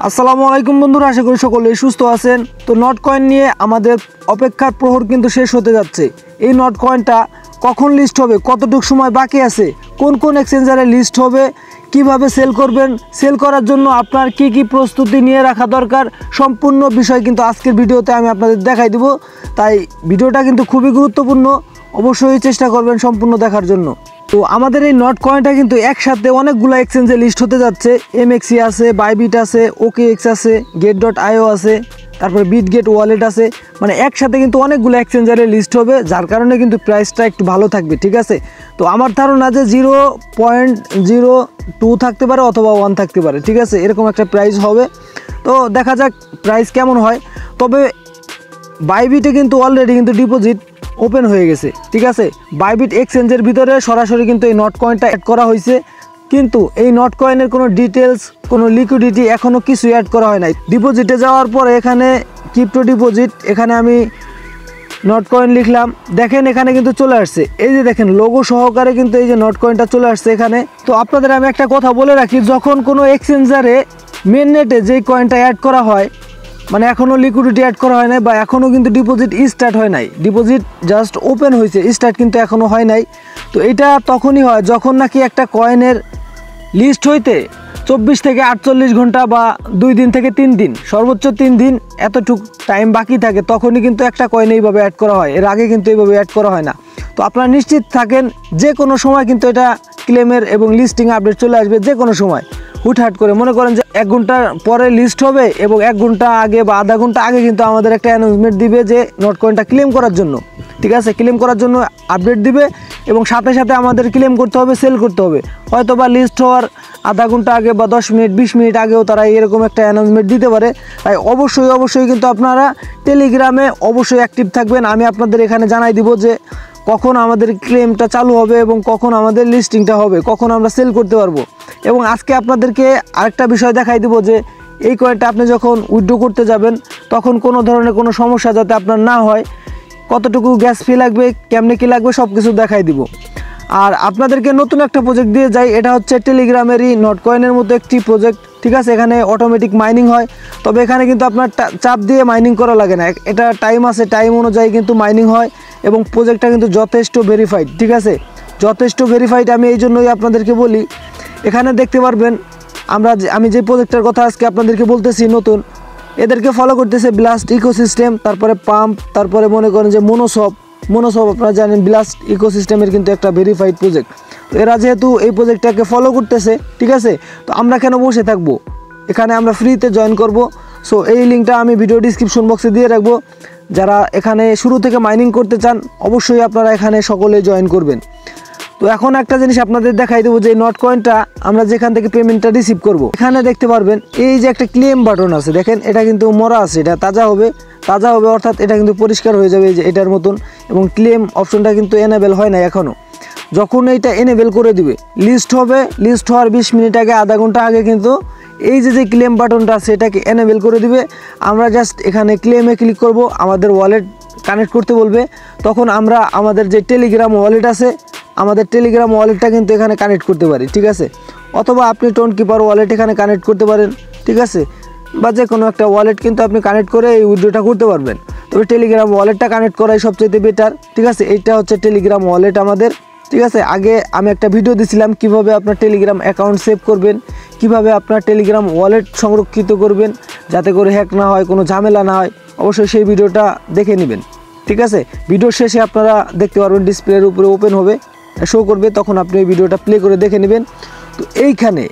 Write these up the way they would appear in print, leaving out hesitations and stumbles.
আসসালামু আলাইকুম বন্ধুরা, আশা করি সকলেই সুস্থ আছেন। তো নট কয়েন নিয়ে আমাদের অপেক্ষার প্রহর কিন্তু শেষ হতে যাচ্ছে। এই নট কয়েনটা কখন লিস্ট হবে, কতটুকু সময় বাকি আছে, কোন কোন এক্সচেঞ্জারে লিস্ট হবে, কিভাবে সেল করবেন, সেল করার জন্য আপনার কি কি প্রস্তুতি নিয়ে রাখা দরকার, সম্পূর্ণ বিষয় কিন্তু আজকের ভিডিওতে আমি আপনাদের দেখাই দেব। তাই ভিডিওটা কিন্তু খুবই গুরুত্বপূর্ণ, অবশ্যই চেষ্টা করবেন সম্পূর্ণ দেখার জন্য। তো আমাদের এই নট কয়েনটা কিন্তু একসাথে অনেকগুলো এক্সচেঞ্জে লিস্ট হতে যাচ্ছে। এমএক্সি আছে, বাইবিট আছে, ওকেএক্স আছে, গেট.io আছে, তারপরে বিটগেট ওয়ালেট আছে। মানে একসাথে কিন্তু অনেকগুলো এক্সচেঞ্জারে লিস্ট হবে, যার কারণে কিন্তু প্রাইসটা একটু ভালো থাকবে, ঠিক আছে। তো আমার ধারণা যে 0.02 থাকতে পারে অথবা 1 থাকতে পারে, ঠিক আছে, এরকম একটা প্রাইস হবে। তো দেখা যাক প্রাইস কেমন হয়। তবে বাইবিটে কিন্তু অলরেডি কিন্তু ডিপোজিট ওপেন হয়ে গেছে, ঠিক আছে। বাইবিট এক্সচেঞ্জের ভিতরে সরাসরি কিন্তু এই নট কয়েনটা অ্যাড করা হয়েছে, কিন্তু এই নট কয়েনের কোনো ডিটেলস, কোনো লিকুইডিটি এখনও কিছু অ্যাড করা হয় নাই। ডিপোজিটে যাওয়ার পরে এখানে ক্রিপ্টো ডিপোজিট, এখানে আমি নট কয়েন লিখলাম, দেখেন এখানে কিন্তু চলে আসছে। এই যে দেখেন লোগো সহকারে কিন্তু এই যে নট কয়েনটা চলে আসছে এখানে। তো আপনাদের আমি একটা কথা বলে রাখি, যখন কোনো এক্সচেঞ্জারে মেন নেটে যেই কয়েনটা অ্যাড করা হয়, মানে এখনও লিকুইডিটি অ্যাড করা হয় নাই বা এখনও কিন্তু ডিপোজিট স্টার্ট হয় নাই, ডিপোজিট জাস্ট ওপেন হয়েছে, স্টার্ট কিন্তু এখনও হয় নাই। তো এটা তখনই হয় যখন নাকি একটা কয়েনের লিস্ট হইতে 24 থেকে 48 ঘন্টা বা 2 দিন থেকে 3 দিন, সর্বোচ্চ 3 দিন এতটুক টাইম বাকি থাকে, তখনই কিন্তু একটা কয়েন এইভাবে অ্যাড করা হয়। এর আগে কিন্তু এইভাবে অ্যাড করা হয় না। তো আপনারা নিশ্চিত থাকেন যে কোনো সময় কিন্তু এটা ক্লেমের এবং লিস্টিং আপডেট চলে আসবে, যে কোনো সময় হুটহাট করে। মনে করেন যে 1 ঘন্টা পরে লিস্ট হবে এবং 1 ঘন্টা আগে বা আধা ঘন্টা আগে কিন্তু আমাদের একটা অ্যানাউন্সমেন্ট দিবে যে নট কয়েনটা ক্লেম করার জন্য, ঠিক আছে, ক্লেম করার জন্য আপডেট দিবে এবং সাথে সাথে আমাদের ক্লেম করতে হবে, সেল করতে হবে। হয়তো বা লিস্ট হওয়ার আধা ঘন্টা আগে বা 10 মিনিট 20 মিনিট আগেও তারা এরকম একটা অ্যানাউন্সমেন্ট দিতে পারে। তাই অবশ্যই কিন্তু আপনারা টেলিগ্রামে অবশ্যই অ্যাক্টিভ থাকবেন। আমি আপনাদের এখানে জানাই দিব যে কখন আমাদের ক্লেমটা চালু হবে এবং কখন আমাদের লিস্টিংটা হবে, কখন আমরা সেল করতে পারবো। এবং আজকে আপনাদেরকে আরেকটা বিষয় দেখাই দিব যে এই কয়েনটা আপনি যখন উইথড্র করতে যাবেন তখন কোনো ধরনের কোনো সমস্যা যাতে আপনার না হয়, কতটুকু গ্যাস ফি লাগবে, কেমনে কী লাগবে, সব কিছু দেখাই দিব। আর আপনাদেরকে নতুন একটা প্রজেক্ট দিয়ে যাই, এটা হচ্ছে টেলিগ্রামেরই নট কয়েনের মতো একটি প্রজেক্ট, ঠিক আছে। এখানে অটোমেটিক মাইনিং হয়, তবে এখানে কিন্তু আপনার চাপ দিয়ে মাইনিং করা লাগে না, এটা টাইম আছে, টাইম অনুযায়ী কিন্তু মাইনিং হয় এবং প্রজেক্টটা কিন্তু যথেষ্ট ভেরিফাইড, ঠিক আছে, যথেষ্ট ভেরিফাইড। আমি এই জন্যই আপনাদেরকে বলি, এখানে দেখতে পারবেন আমি যে প্রজেক্টের কথা আজকে আপনাদেরকে বলতেছি নতুন, এদেরকে ফলো করতেছে ব্লাস্ট ইকোসিস্টেম, তারপরে পাম্প, তারপরে মনে করেন যে মনোসব আপনারা জানেন ব্লাস্ট ইকোসিস্টেমের কিন্তু একটা ভেরিফাইড প্রজেক্ট। তো এরা যেহেতু এই প্রজেক্টটাকে ফলো করতেছে, ঠিক আছে, তো আমরা কেন বসে থাকবো, এখানে আমরা ফ্রিতে জয়েন করব। সো এই লিঙ্কটা আমি ভিডিও ডিসক্রিপশন বক্সে দিয়ে রাখবো। যারা এখানে শুরু থেকে মাইনিং করতে চান অবশ্যই আপনারা এখানে সকলে জয়েন করবেন। তো এখন একটা জিনিস আপনাদের দেখাই দেবো যে নট কয়েনটা আমরা যেখান থেকে পেমেন্টটা রিসিভ করব, এখানে দেখতে পারবেন এই যে একটা ক্লেম বাটন আছে, দেখেন এটা কিন্তু মরা আছে, এটা তাজা হবে অর্থাৎ এটা কিন্তু পরিষ্কার হয়ে যাবে এই যে এটার মতন। এবং ক্লেম অপশনটা কিন্তু এনেবেল হয় না এখনও। যখন এইটা এনেবেল করে দিবে, লিস্ট হবে, লিস্ট হওয়ার 20 মিনিট আগে, আধা ঘন্টা আগে কিন্তু এই যে ক্লেম বাটনটা আছে এটাকে এনেবেল করে দিবে। আমরা জাস্ট এখানে ক্লেমে ক্লিক করব, আমাদের ওয়ালেট কানেক্ট করতে বলবে, তখন আমরা আমাদের যে টেলিগ্রাম ওয়ালেট আছে, আমাদের টেলিগ্রাম ওয়ালেটটা কিন্তু এখানে কানেক্ট করতে পারি, ঠিক আছে। অথবা আপনি টোন কিপার ওয়ালেট এখানে কানেক্ট করতে পারেন, ঠিক আছে, বা যে কোনো একটা ওয়ালেট কিন্তু আপনি কানেক্ট করে এই উইথড্রটা করতে পারবেন। তবে টেলিগ্রাম ওয়ালেটটা কানেক্ট করাই সবচেয়ে বেটার, ঠিক আছে। এইটা হচ্ছে টেলিগ্রাম ওয়ালেট আমাদের, ঠিক আছে। আগে আমি একটা ভিডিও দিছিলাম কিভাবে আপনার টেলিগ্রাম অ্যাকাউন্ট সেভ করবেন, কিভাবে আপনার টেলিগ্রাম ওয়ালেট সংরক্ষিত করবেন যাতে করে হ্যাক না হয়, কোনো ঝামেলা না হয়। অবশ্যই সেই ভিডিওটা দেখে নেবেন, ঠিক আছে। ভিডিওর শেষে আপনারা দেখতে পারবেন ডিসপ্লের উপরে ওপেন হবে, শো করবে, তখন আপনি এই ভিডিওটা প্লে করে দেখে নেবেন। তো এইখানে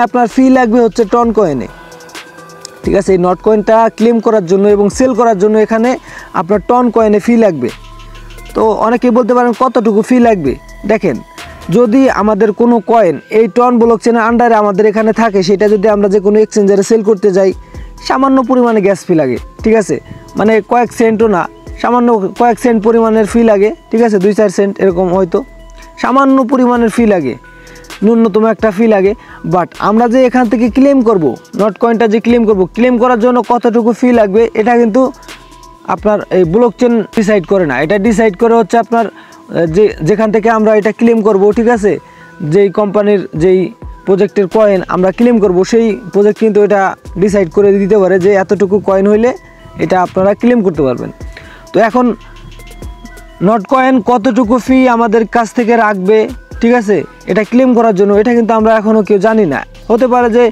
আপনার ফি লাগবে হচ্ছে টন কয়েনে, ঠিক আছে। এই নট কয়েনটা ক্লেম করার জন্য এবং সেল করার জন্য এখানে আপনার টন কয়েনে ফি লাগবে। তো অনেকেই বলতে পারেন কতটুকু ফি লাগবে। দেখেন, যদি আমাদের কোনো কয়েন এই টন ব্লকচেনের আন্ডারে আমাদের এখানে থাকে, সেটা যদি আমরা যে কোনো এক্সচেঞ্জারে সেল করতে যাই, সামান্য পরিমাণে গ্যাস ফি লাগে, ঠিক আছে, মানে কয়েক সেন্টও না, সামান্য কয়েক সেন্ট পরিমাণের ফি লাগে, ঠিক আছে, 2-4 সেন্ট এরকম, হয়তো সামান্য পরিমাণের ফি লাগে, ন্যূনতম একটা ফি লাগে। বাট আমরা যে এখান থেকে ক্লেম করব, নট কয়েনটা যে ক্লেম করার জন্য কতটুকু ফি লাগবে, এটা কিন্তু আপনার এই ব্লকচেন ডিসাইড করে না, এটা ডিসাইড করে হচ্ছে আপনার যেখান থেকে আমরা এটা ক্লেম করব, ঠিক আছে, যেই কোম্পানির যেই প্রজেক্টের কয়েন আমরা ক্লেম করব, সেই প্রজেক্ট কিন্তু এটা ডিসাইড করে দিতে পারে যে এতটুকু কয়েন হইলে এটা আপনারা ক্লেম করতে পারবেন। তো এখন নট কয়েন কতটুকু ফি আমাদের কাছ থেকে রাখবে, ঠিক আছে, এটা ক্লেম করার জন্য, এটা কিন্তু আমরা এখনও কেউ জানি না। হতে পারে যে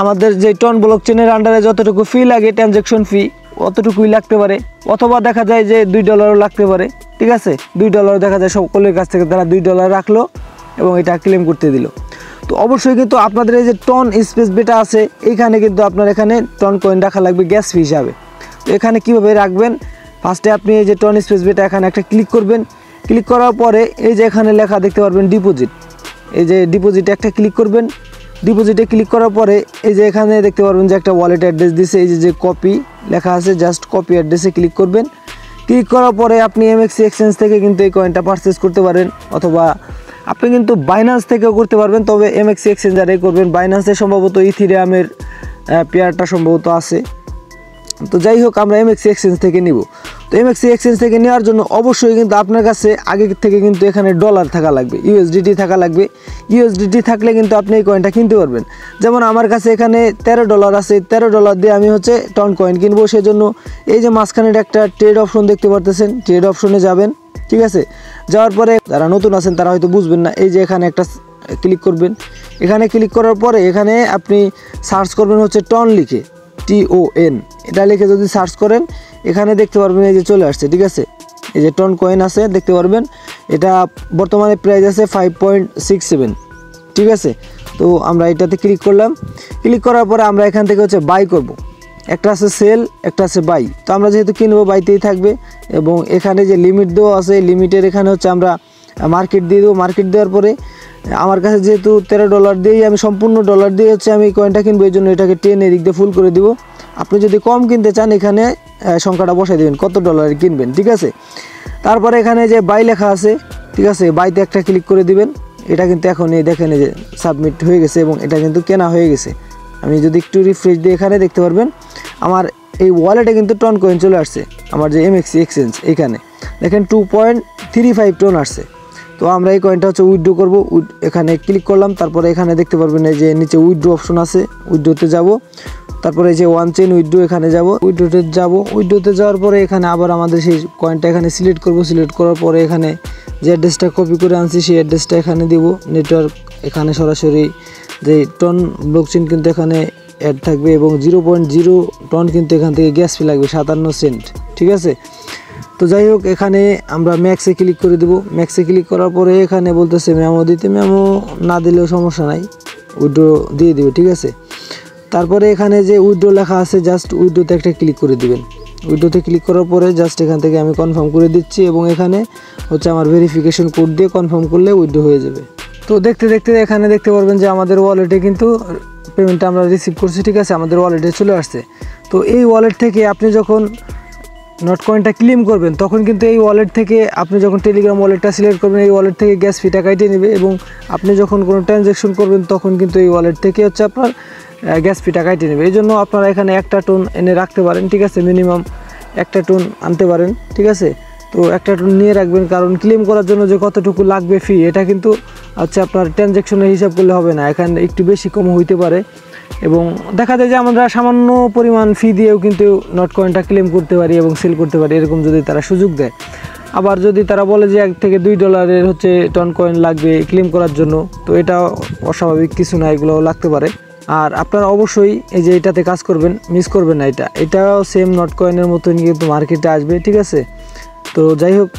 আমাদের যে টন ব্লক চেনের আন্ডারে যতটুকু ফি লাগে ট্রানজ্যাকশন ফি অতটুকুই লাগতে পারে, অথবা দেখা যায় যে $2 লাগতে পারে, ঠিক আছে। $2 দেখা যায় সকলের কাছ থেকে তারা $2 রাখলো এবং এটা ক্লেম করতে দিল। তো অবশ্যই কিন্তু আপনাদের এই যে টন স্পেস বেটা আছে এইখানে কিন্তু আপনার এখানে টন কয়েন রাখা লাগবে গ্যাস ফি হিসাবে। তো এখানে কীভাবে রাখবেন, ফার্স্টে আপনি এই যে টন স্পেস বেটা এখানে একটা ক্লিক করবেন। ক্লিক করার পরে এই যে এখানে লেখা দেখতে পারবেন ডিপোজিট, এই যে ডিপোজিটে একটা ক্লিক করবেন। ডিপোজিটে ক্লিক করার পরে এই যে এখানে দেখতে পারবেন যে একটা ওয়ালেট অ্যাড্রেস দিছে, এই যে কপি লেখা আছে, জাস্ট কপি অ্যাড্রেসে ক্লিক করবেন। ক্লিক করার পরে আপনি এমএক্সি এক্সচেঞ্জ থেকে কিন্তু এই কয়েনটা পারচেস করতে পারেন, অথবা আপনি কিন্তু বাইন্যান্স থেকেও করতে পারবেন, তবে এমএক্সি এক্সচেঞ্জারেই করবেন। বাইন্যান্সে সম্ভবত ইথিরিয়ামের পেয়ারটা সম্ভবত আছে। তো যাই হোক, আমরা এমএক্সি এক্সচেঞ্জ থেকে নিব। তো এমএক্সি এক্সচেঞ্জ থেকে নেওয়ার জন্য অবশ্যই কিন্তু আপনার কাছে আগে থেকে কিন্তু এখানে ডলার থাকা লাগবে, ইউএসডিটি থাকা লাগবে। ইউএসডিটি থাকলে কিন্তু আপনি এই কয়েনটা কিনতে পারবেন। যেমন আমার কাছে এখানে $13 আছে, $13 দিয়ে আমি হচ্ছে টন কয়েন কিনবো। সেজন্য এই যে মাঝখানে একটা ট্রেড অপশন দেখতে পারতেছেন, ট্রেড অপশনে যাবেন, ঠিক আছে। যাওয়ার পরে যারা নতুন আছেন তারা হয়তো বুঝবেন না, এই যে এখানে একটা ক্লিক করবেন। এখানে ক্লিক করার পরে এখানে আপনি সার্চ করবেন হচ্ছে টন লিখে, TON, এটা লিখে যদি সার্চ করেন এখানে দেখতে পারবেন এই যে চলে আসছে, ঠিক আছে। এই যে টন কয়েন আছে দেখতে পারবেন, এটা বর্তমানে প্রাইস আছে 5.67, ঠিক আছে। তো আমরা এটাতে ক্লিক করলাম। ক্লিক করার পরে আমরা এখান থেকে হচ্ছে বাই করব, একটা আছে সেল, একটা আছে বাই। তো আমরা যেহেতু কিনবো বাইতেই থাকবে, এবং এখানে যে লিমিট দেওয়া আছে লিমিটের এখানে হচ্ছে আমরা মার্কেট দিয়ে দেবো। মার্কেট দেওয়ার পরে আমার কাছে যেহেতু $13 দিয়েই আমি সম্পূর্ণ ডলার দিয়ে হচ্ছে আমি কয়েনটা কিনবো, এই জন্য এটাকে 10 এদিক দিয়ে ফুল করে দিব। আপনি যদি কম কিনতে চান এখানে সংখ্যাটা বসাই দেবেন কত ডলারে কিনবেন, ঠিক আছে। তারপরে এখানে যে বাই লেখা আছে, ঠিক আছে, বাইতে একটা ক্লিক করে দিবেন। এটা কিন্তু এখন এই দেখেন এই যে সাবমিট হয়ে গেছে এবং এটা কিন্তু কেনা হয়ে গেছে। আমি যদি একটু রিফ্রেশ দিয়ে এখানে দেখতে পারবেন আমার এই ওয়ালেটে কিন্তু টন কয়েন চলে আসছে। আমার যে এমএক্সি এক্সচেঞ্জ এখানে দেখেন 2.35 টন আসছে। তো আমরা এই কয়েনটা হচ্ছে উইথড্র করব। এখানে ক্লিক করলাম, তারপরে এখানে দেখতে পারবেন এই যে নিচে উইথড্র অপশন আছে, উইথড্রতে যাব। তারপরে এই যে ওয়ান চেইন উইথড্র এখানে যাব, উইথড্রতে যাব। উইথড্রতে যাওয়ার পরে এখানে আবার আমাদের সেই কয়েনটা এখানে সিলেক্ট করব। সিলেক্ট করার পরে এখানে যে অ্যাড্রেসটা কপি করে আনছি সেই অ্যাড্রেসটা এখানে দিব। নেটওয়ার্ক এখানে সরাসরি যে টন ব্লকচেন কিন্তু এখানে অ্যাড থাকবে এবং 0.0 টন কিন্তু এখান থেকে গ্যাস ফি লাগবে 57 সেন্ট, ঠিক আছে। তো যাই হোক, এখানে আমরা ম্যাক্সে ক্লিক করে দেবো। ম্যাক্সে ক্লিক করার পরে এখানে বলতেছে মেমো দিতে, মেমো না দিলেও সমস্যা নাই, উইথড্র দিয়ে দিবে, ঠিক আছে। তারপরে এখানে যে উইথড্র লেখা আছে জাস্ট উইথড্রতে একটা ক্লিক করে দিবেন। উইথড্রতে ক্লিক করার পরে জাস্ট এখান থেকে আমি কনফার্ম করে দিচ্ছি এবং এখানে হচ্ছে আমার ভেরিফিকেশন কোড দিয়ে কনফার্ম করলে উইথড্র হয়ে যাবে। তো দেখতে দেখতে এখানে দেখতে পারবেন যে আমাদের ওয়ালেটে কিন্তু পেমেন্টটা আমরা রিসিভ করছি, ঠিক আছে, আমাদের ওয়ালেটে চলে আসছে। তো এই ওয়ালেট থেকে আপনি যখন নট কয়েনটা ক্লেম করবেন তখন কিন্তু এই ওয়ালেট থেকে আপনি যখন টেলিগ্রাম ওয়ালেটটা সিলেক্ট করবেন এই ওয়ালেট থেকে গ্যাস ফিটা কাটিয়ে নেবে, এবং আপনি যখন কোনো ট্রানজ্যাকশন করবেন তখন কিন্তু এই ওয়ালেট থেকে হচ্ছে আপনার গ্যাস ফিটা কাটিয়ে নেবে। এই জন্য আপনারা এখানে একটা টন এনে রাখতে পারেন, ঠিক আছে, মিনিমাম একটা টন আনতে পারেন, ঠিক আছে। তো একটা টন নিয়ে রাখবেন, কারণ ক্লেম করার জন্য যে কতটুকু লাগবে ফি এটা কিন্তু হচ্ছে আপনার ট্রানজ্যাকশনের হিসাব করলে হবে না, এখানে একটু বেশি কম হইতে পারে। এবং দেখা যায় যে আমরা সামান্য পরিমাণ ফি দিয়েও কিন্তু নট কয়েনটা ক্লেম করতে পারি এবং সেল করতে পারি, এরকম যদি তারা সুযোগ দেয়। আবার যদি তারা বলে যে $1 থেকে $2 হচ্ছে টন কয়েন লাগবে ক্লেম করার জন্য, তো এটা অস্বাভাবিক কিছু না, এগুলোও লাগতে পারে। আর আপনারা অবশ্যই এই যে এটাতে কাজ করবেন, মিস করবেন না। এটাও সেম নট কয়েনের মতন কিন্তু মার্কেটে আসবে, ঠিক আছে। তো যাই হোক,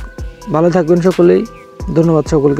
ভালো থাকবেন সকলেই, ধন্যবাদ সকলকে।